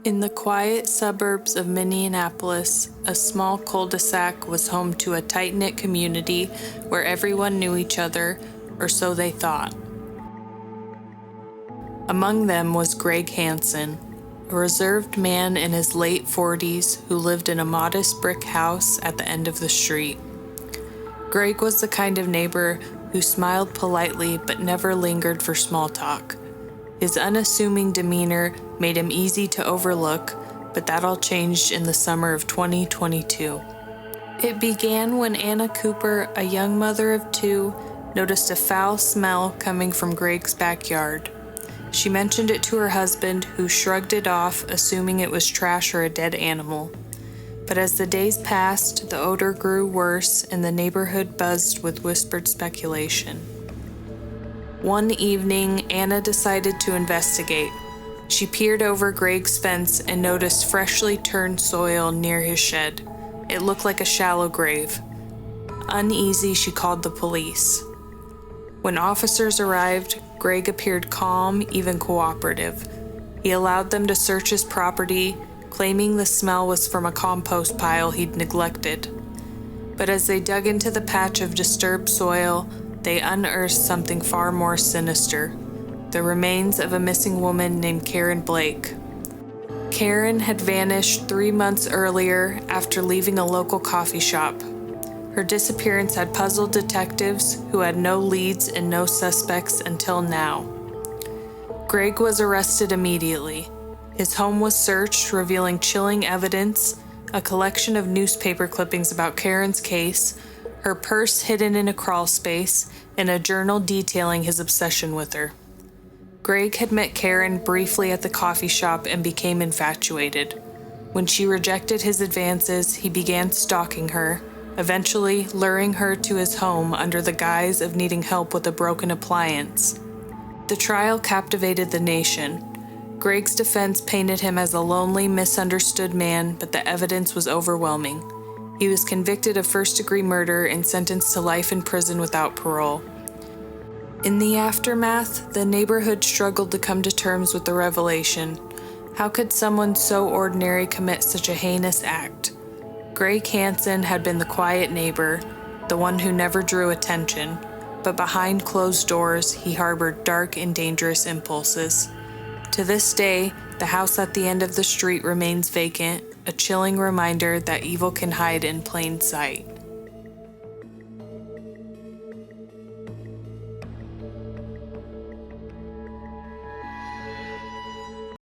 In the quiet suburbs of Minneapolis, a small cul-de-sac was home to a tight-knit community where everyone knew each other, or so they thought. Among them was Greg Hansen, a reserved man in his late 40s who lived in a modest brick house at the end of the street. Greg was the kind of neighbor who smiled politely but never lingered for small talk. His unassuming demeanor made him easy to overlook, but that all changed in the summer of 2022. It began when Anna Cooper, a young mother of two, noticed a foul smell coming from Greg's backyard. She mentioned it to her husband, who shrugged it off, assuming it was trash or a dead animal. But as the days passed, the odor grew worse and the neighborhood buzzed with whispered speculation. One evening, Anna decided to investigate. She peered over Greg's fence and noticed freshly turned soil near his shed. It looked like a shallow grave. Uneasy, she called the police. When officers arrived, Greg appeared calm, even cooperative. He allowed them to search his property, claiming the smell was from a compost pile he'd neglected. But as they dug into the patch of disturbed soil, they unearthed something far more sinister: the remains of a missing woman named Karen Blake. Karen had vanished 3 months earlier after leaving a local coffee shop. Her disappearance had puzzled detectives who had no leads and no suspects until now. Greg was arrested immediately. His home was searched, revealing chilling evidence, a collection of newspaper clippings about Karen's case, her purse hidden in a crawl space, and a journal detailing his obsession with her. Greg had met Karen briefly at the coffee shop and became infatuated. When she rejected his advances, he began stalking her, eventually luring her to his home under the guise of needing help with a broken appliance. The trial captivated the nation. Greg's defense painted him as a lonely, misunderstood man, but the evidence was overwhelming. He was convicted of first-degree murder and sentenced to life in prison without parole. In the aftermath, the neighborhood struggled to come to terms with the revelation. How could someone so ordinary commit such a heinous act? Greg Hansen had been the quiet neighbor, the one who never drew attention, but behind closed doors, he harbored dark and dangerous impulses. To this day, the house at the end of the street remains vacant, a chilling reminder that evil can hide in plain sight.